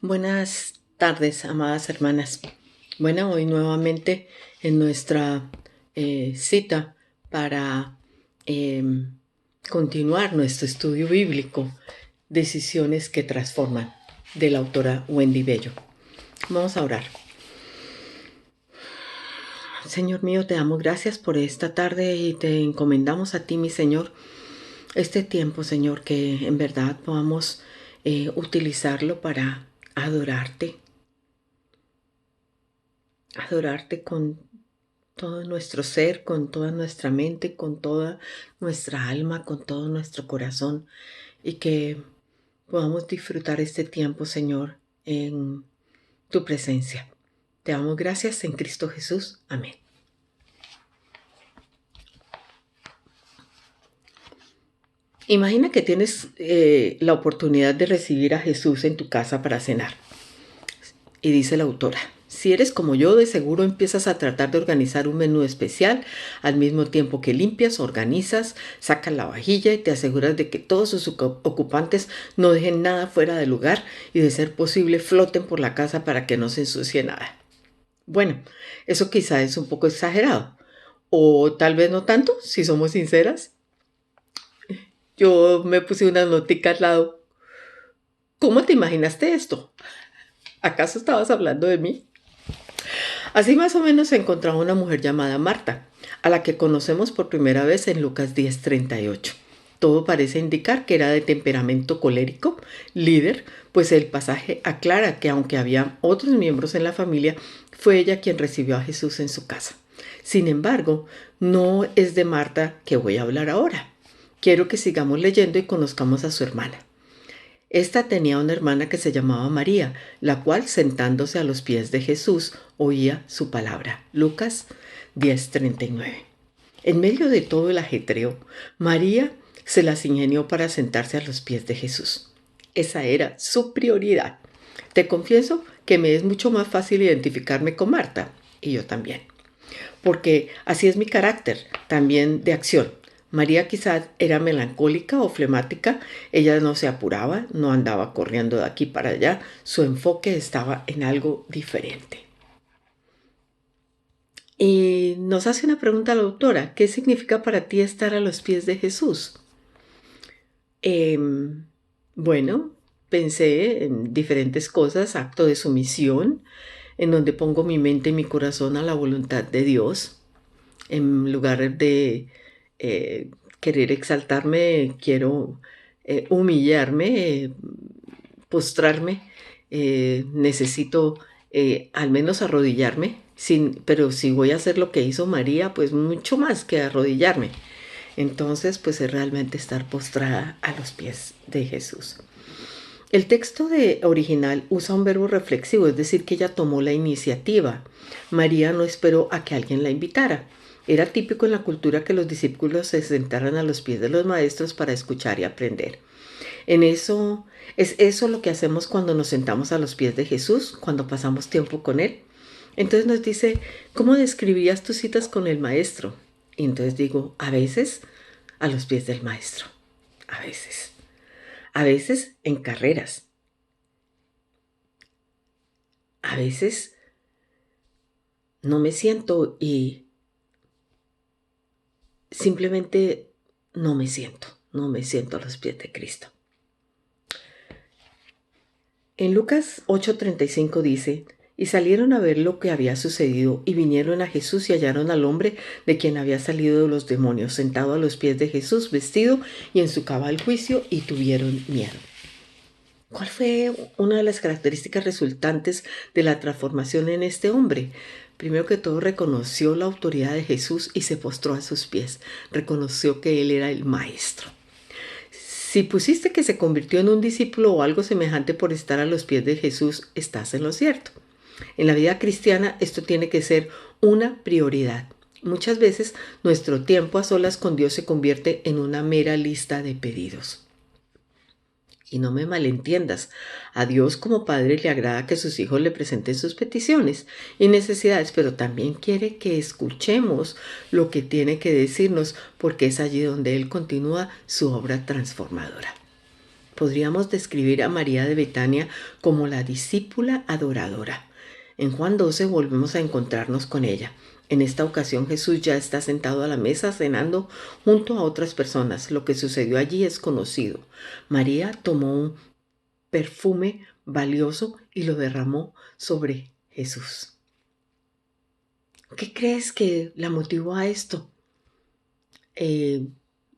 Buenas tardes, amadas hermanas. Bueno, hoy nuevamente en nuestra cita para continuar nuestro estudio bíblico, Decisiones que transforman, de la autora Wendy Bello. Vamos a orar. Señor mío, te damos gracias por esta tarde y te encomendamos a ti, mi Señor, este tiempo, Señor, que en verdad podamos utilizarlo para adorarte con todo nuestro ser, con toda nuestra mente, con toda nuestra alma, con todo nuestro corazón, y que podamos disfrutar este tiempo, Señor, en tu presencia. Te damos gracias en Cristo Jesús. Amén. Imagina que tienes la oportunidad de recibir a Jesús en tu casa para cenar. Y dice la autora: si eres como yo, de seguro empiezas a tratar de organizar un menú especial al mismo tiempo que limpias, organizas, sacas la vajilla y te aseguras de que todos sus ocupantes no dejen nada fuera del lugar y, de ser posible, floten por la casa para que no se ensucie nada. Bueno, eso quizá es un poco exagerado, o tal vez no tanto, si somos sinceras. Yo me puse una notica al lado. ¿Cómo te imaginaste esto? ¿Acaso estabas hablando de mí? Así más o menos se encontraba una mujer llamada Marta, a la que conocemos por primera vez en Lucas 10:38. Todo parece indicar que era de temperamento colérico, líder, pues el pasaje aclara que aunque había otros miembros en la familia, fue ella quien recibió a Jesús en su casa. Sin embargo, no es de Marta que voy a hablar ahora. Quiero que sigamos leyendo y conozcamos a su hermana. Esta tenía una hermana que se llamaba María, la cual, sentándose a los pies de Jesús, oía su palabra. Lucas 10:39. En medio de todo el ajetreo, María se las ingenió para sentarse a los pies de Jesús. Esa era su prioridad. Te confieso que me es mucho más fácil identificarme con Marta, y yo también, porque así es mi carácter, también de acción. María quizás era melancólica o flemática, ella no se apuraba, no andaba corriendo de aquí para allá, su enfoque estaba en algo diferente. Y nos hace una pregunta la autora: ¿qué significa para ti estar a los pies de Jesús? Bueno, pensé en diferentes cosas: acto de sumisión, en donde pongo mi mente y mi corazón a la voluntad de Dios. En lugar de querer exaltarme, quiero humillarme, postrarme. Necesito al menos arrodillarme, pero si voy a hacer lo que hizo María, pues mucho más que arrodillarme. Entonces, pues es realmente estar postrada a los pies de Jesús. El texto original usa un verbo reflexivo, es decir, que ella tomó la iniciativa. María no esperó a que alguien la invitara. Era típico en la cultura que los discípulos se sentaran a los pies de los maestros para escuchar y aprender. Es eso lo que hacemos cuando nos sentamos a los pies de Jesús, cuando pasamos tiempo con Él. Entonces nos dice: ¿cómo describirías tus citas con el maestro? Y entonces digo: a veces a los pies del maestro, a veces. A veces en carreras. A veces no me siento y simplemente no me siento a los pies de Cristo. En Lucas 8:35 dice: y salieron a ver lo que había sucedido, y vinieron a Jesús y hallaron al hombre de quien había salido los demonios, sentado a los pies de Jesús, vestido y en su cabal juicio, y tuvieron miedo. ¿Cuál fue una de las características resultantes de la transformación en este hombre? Primero que todo, reconoció la autoridad de Jesús y se postró a sus pies. Reconoció que Él era el Maestro. Si pusiste que se convirtió en un discípulo o algo semejante por estar a los pies de Jesús, estás en lo cierto. En la vida cristiana esto tiene que ser una prioridad. Muchas veces nuestro tiempo a solas con Dios se convierte en una mera lista de pedidos. Y no me malentiendas, a Dios como Padre le agrada que sus hijos le presenten sus peticiones y necesidades, pero también quiere que escuchemos lo que tiene que decirnos, porque es allí donde Él continúa su obra transformadora. podríamos describir a María de Betania como la discípula adoradora. En Juan 12 volvemos a encontrarnos con ella. En esta ocasión Jesús ya está sentado a la mesa cenando junto a otras personas. Lo que sucedió allí es conocido. María tomó un perfume valioso y lo derramó sobre Jesús. ¿Qué crees que la motivó a esto?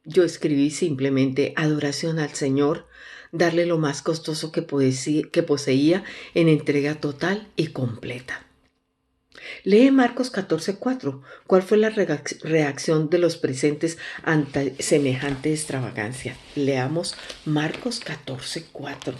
Yo escribí simplemente adoración al Señor, darle lo más costoso que poseía en entrega total y completa. Lee Marcos 14:4. ¿Cuál fue la reacción de los presentes ante semejante extravagancia? Leamos Marcos 14:4.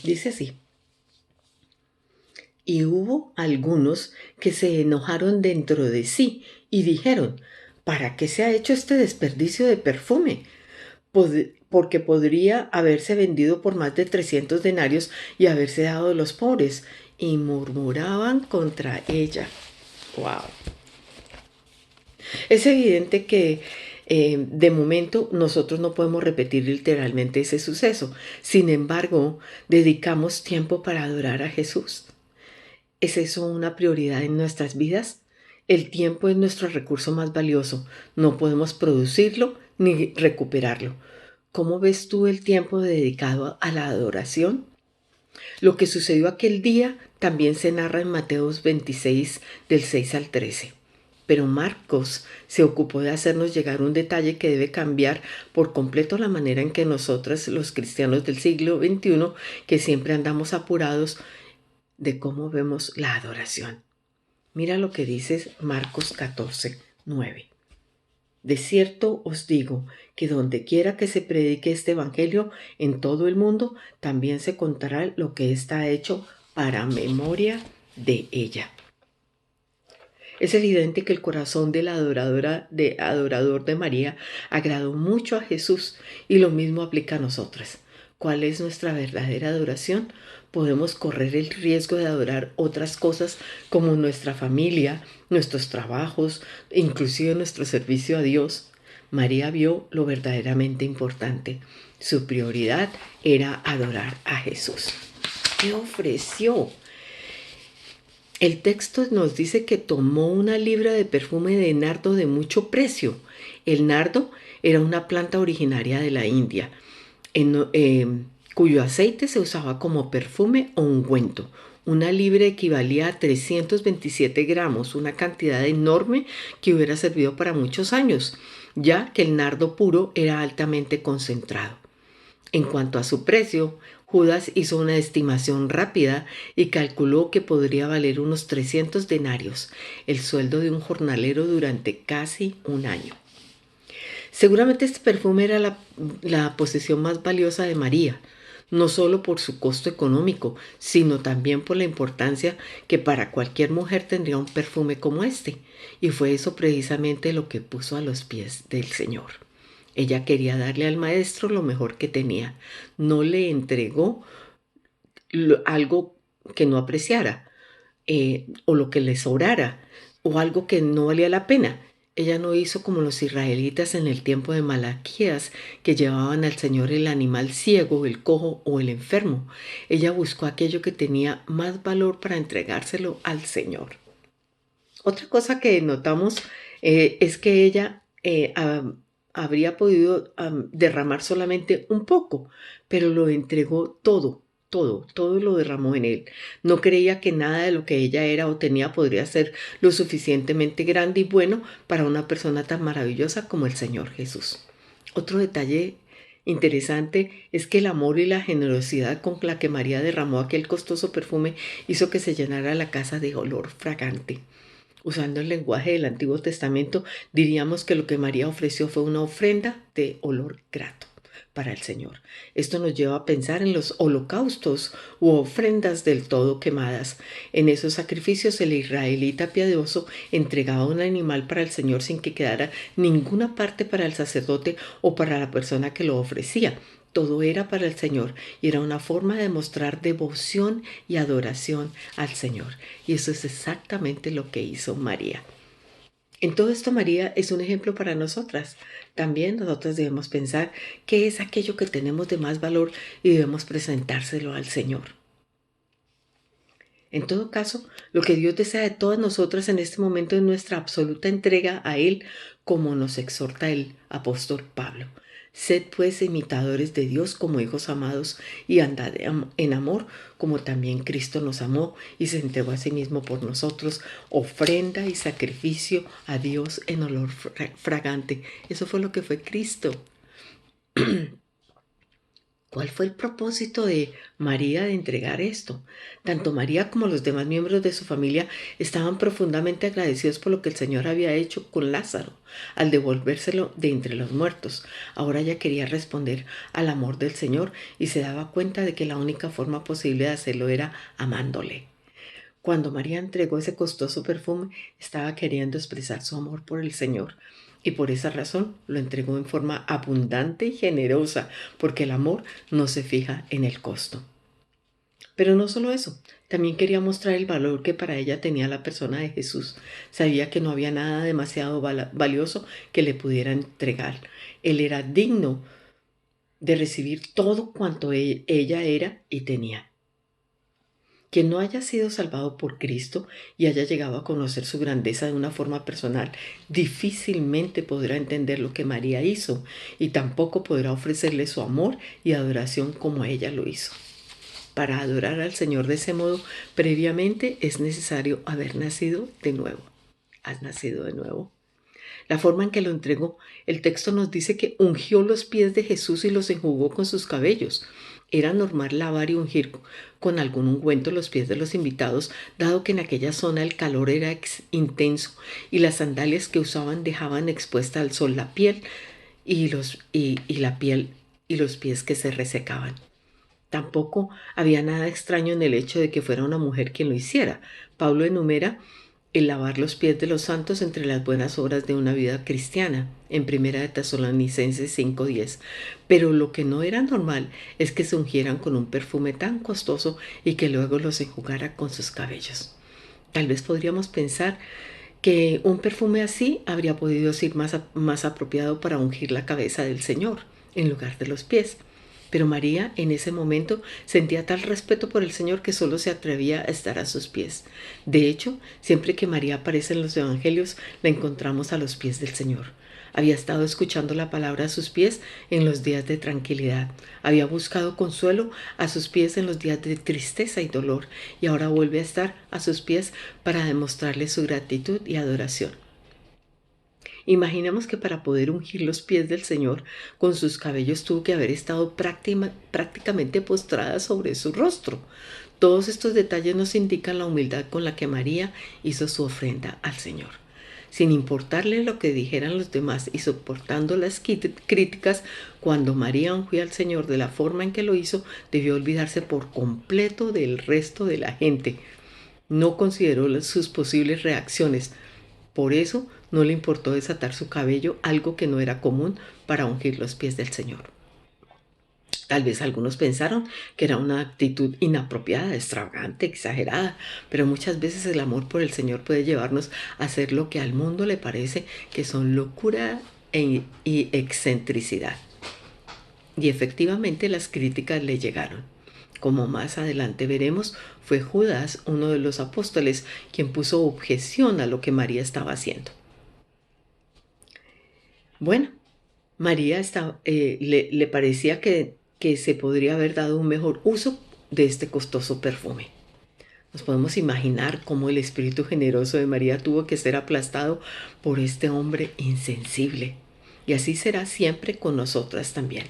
Dice así: y hubo algunos que se enojaron dentro de sí y dijeron: ¿para qué se ha hecho este desperdicio de perfume? Porque podría haberse vendido por más de 300 denarios y haberse dado a los pobres. Y murmuraban contra ella. ¡Wow! Es evidente que de momento nosotros no podemos repetir literalmente ese suceso. Sin embargo, dedicamos tiempo para adorar a Jesús. ¿Es eso una prioridad en nuestras vidas? El tiempo es nuestro recurso más valioso. No podemos producirlo ni recuperarlo. ¿Cómo ves tú el tiempo dedicado a la adoración? Lo que sucedió aquel día también se narra en Mateos 26, del 6 al 13. Pero Marcos se ocupó de hacernos llegar un detalle que debe cambiar por completo la manera en que nosotros, los cristianos del siglo XXI, que siempre andamos apurados, de cómo vemos la adoración. Mira lo que dice Marcos 14:9. De cierto os digo que donde quiera que se predique este evangelio en todo el mundo, también se contará lo que está hecho para memoria de ella. Es evidente que el corazón de la adorador de María agradó mucho a Jesús, y lo mismo aplica a nosotras. ¿Cuál es nuestra verdadera adoración? Podemos correr el riesgo de adorar otras cosas como nuestra familia, nuestros trabajos, inclusive nuestro servicio a Dios. María vio lo verdaderamente importante. Su prioridad era adorar a Jesús. ¿Qué ofreció? El texto nos dice que tomó una libra de perfume de nardo de mucho precio. El nardo era una planta originaria de la India, cuyo aceite se usaba como perfume o ungüento. Una libra equivalía a 327 gramos, una cantidad enorme que hubiera servido para muchos años, ya que el nardo puro era altamente concentrado. En cuanto a su precio, Judas hizo una estimación rápida y calculó que podría valer unos 300 denarios, el sueldo de un jornalero durante casi un año. Seguramente este perfume era la posesión más valiosa de María, no solo por su costo económico, sino también por la importancia que para cualquier mujer tendría un perfume como este. Y fue eso precisamente lo que puso a los pies del Señor. Ella quería darle al maestro lo mejor que tenía. No le entregó algo que no apreciara, o lo que le sobrara, o algo que no valía la pena. Ella no hizo como los israelitas en el tiempo de Malaquías, que llevaban al Señor el animal ciego, el cojo o el enfermo. Ella buscó aquello que tenía más valor para entregárselo al Señor. Otra cosa que notamos es que ella habría podido derramar solamente un poco, pero lo entregó todo. Todo lo derramó en él. No creía que nada de lo que ella era o tenía podría ser lo suficientemente grande y bueno para una persona tan maravillosa como el Señor Jesús. Otro detalle interesante es que el amor y la generosidad con la que María derramó aquel costoso perfume hizo que se llenara la casa de olor fragante. Usando el lenguaje del Antiguo Testamento, diríamos que lo que María ofreció fue una ofrenda de olor grato para el Señor. Esto nos lleva a pensar en los holocaustos u ofrendas del todo quemadas. En esos sacrificios el israelita piadoso entregaba un animal para el Señor sin que quedara ninguna parte para el sacerdote o para la persona que lo ofrecía. Todo era para el Señor y era una forma de mostrar devoción y adoración al Señor. Y eso es exactamente lo que hizo María. En todo esto, María es un ejemplo para nosotras. También nosotras debemos pensar qué es aquello que tenemos de más valor y debemos presentárselo al Señor. En todo caso, lo que Dios desea de todas nosotras en este momento es nuestra absoluta entrega a Él, como nos exhorta el apóstol Pablo. Sed pues imitadores de Dios como hijos amados y andad en amor, como también Cristo nos amó y se entregó a sí mismo por nosotros, ofrenda y sacrificio a Dios en olor fragante. Eso fue lo que fue Cristo. ¿Cuál fue el propósito de María de entregar esto? Tanto María como los demás miembros de su familia estaban profundamente agradecidos por lo que el Señor había hecho con Lázaro, al devolvérselo de entre los muertos. Ahora ella quería responder al amor del Señor y se daba cuenta de que la única forma posible de hacerlo era amándole. Cuando María entregó ese costoso perfume, estaba queriendo expresar su amor por el Señor. Y por esa razón lo entregó en forma abundante y generosa, porque el amor no se fija en el costo. Pero no solo eso, también quería mostrar el valor que para ella tenía la persona de Jesús. Sabía que no había nada demasiado valioso que le pudiera entregar. Él era digno de recibir todo cuanto ella era y tenía. Quien no haya sido salvado por Cristo y haya llegado a conocer su grandeza de una forma personal, difícilmente podrá entender lo que María hizo y tampoco podrá ofrecerle su amor y adoración como ella lo hizo. Para adorar al Señor de ese modo, previamente es necesario haber nacido de nuevo. ¿Has nacido de nuevo? La forma en que lo entregó, el texto nos dice que ungió los pies de Jesús y los enjugó con sus cabellos. Era normal lavar y ungir con algún ungüento los pies de los invitados, dado que en aquella zona el calor era intenso y las sandalias que usaban dejaban expuesta al sol la piel y los pies que se resecaban. Tampoco había nada extraño en el hecho de que fuera una mujer quien lo hiciera. Pablo enumera el lavar los pies de los santos entre las buenas obras de una vida cristiana, en 1 de Tesalonicenses 5:10. Pero lo que no era normal es que se ungieran con un perfume tan costoso y que luego los enjugara con sus cabellos. Tal vez podríamos pensar que un perfume así habría podido ser más apropiado para ungir la cabeza del Señor, en lugar de los pies. Pero María en ese momento sentía tal respeto por el Señor que solo se atrevía a estar a sus pies. De hecho, siempre que María aparece en los evangelios, la encontramos a los pies del Señor. Había estado escuchando la palabra a sus pies en los días de tranquilidad. Había buscado consuelo a sus pies en los días de tristeza y dolor, y ahora vuelve a estar a sus pies para demostrarle su gratitud y adoración. Imaginemos que para poder ungir los pies del Señor con sus cabellos tuvo que haber estado prácticamente postrada sobre su rostro. Todos estos detalles nos indican la humildad con la que María hizo su ofrenda al Señor. Sin importarle lo que dijeran los demás y soportando las críticas, cuando María ungió al Señor de la forma en que lo hizo, debió olvidarse por completo del resto de la gente. No consideró sus posibles reacciones. Por eso no le importó desatar su cabello, algo que no era común para ungir los pies del Señor. Tal vez algunos pensaron que era una actitud inapropiada, extravagante, exagerada, pero muchas veces el amor por el Señor puede llevarnos a hacer lo que al mundo le parece que son locura y excentricidad. Y efectivamente las críticas le llegaron. Como más adelante veremos, fue Judas, uno de los apóstoles, quien puso objeción a lo que María estaba haciendo. Bueno, María le parecía que se podría haber dado un mejor uso de este costoso perfume. Nos podemos imaginar cómo el espíritu generoso de María tuvo que ser aplastado por este hombre insensible. Y así será siempre con nosotras también.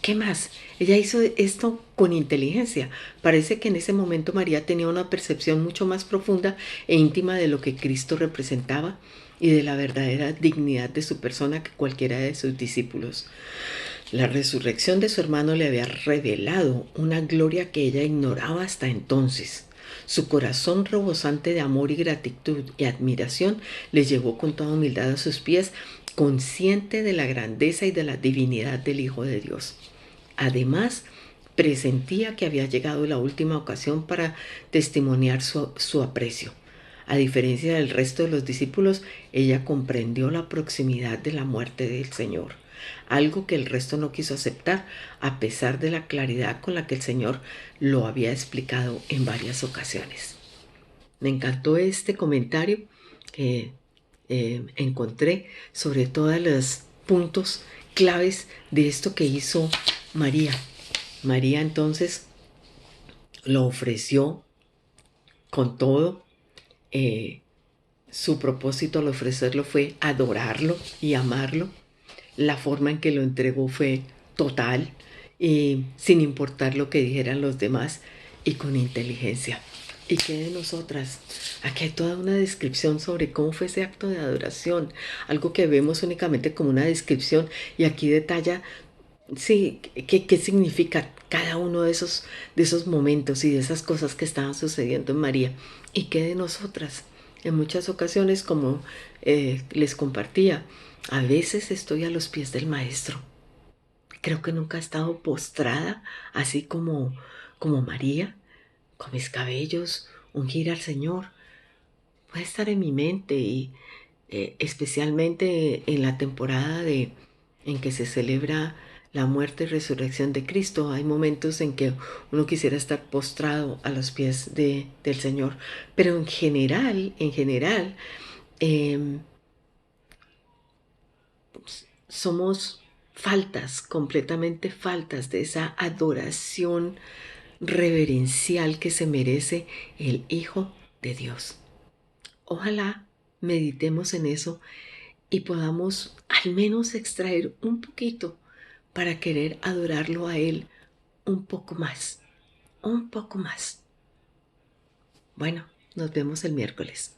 ¿Qué más? Ella hizo esto con inteligencia. Parece que en ese momento María tenía una percepción mucho más profunda e íntima de lo que Cristo representaba y de la verdadera dignidad de su persona que cualquiera de sus discípulos. La resurrección de su hermano le había revelado una gloria que ella ignoraba hasta entonces. Su corazón rebosante de amor y gratitud y admiración le llevó con toda humildad a sus pies, consciente de la grandeza y de la divinidad del Hijo de Dios. Además, presentía que había llegado la última ocasión para testimoniar su aprecio. A diferencia del resto de los discípulos, ella comprendió la proximidad de la muerte del Señor, algo que el resto no quiso aceptar, a pesar de la claridad con la que el Señor lo había explicado en varias ocasiones. Me encantó este comentario que encontré sobre todos los puntos claves de esto que hizo María. María entonces lo ofreció con todo. Su propósito al ofrecerlo fue adorarlo y amarlo. La forma en que lo entregó fue total y sin importar lo que dijeran los demás y con inteligencia. ¿Y qué de nosotras? Aquí hay toda una descripción sobre cómo fue ese acto de adoración, algo que vemos únicamente como una descripción y aquí detalla, sí, qué significa cada uno de esos momentos y de esas cosas que estaban sucediendo en María. ¿Y qué de nosotras? En muchas ocasiones, como les compartía, a veces estoy a los pies del Maestro. Creo que nunca he estado postrada, así como María, con mis cabellos, ungir al Señor. Puede estar en mi mente y especialmente en la temporada en que se celebra la muerte y resurrección de Cristo. Hay momentos en que uno quisiera estar postrado a los pies del Señor. Pero en general, eh, somos faltas, completamente faltas de esa adoración reverencial que se merece el Hijo de Dios. Ojalá meditemos en eso y podamos al menos extraer un poquito para querer adorarlo a Él un poco más, un poco más. Bueno, nos vemos el miércoles.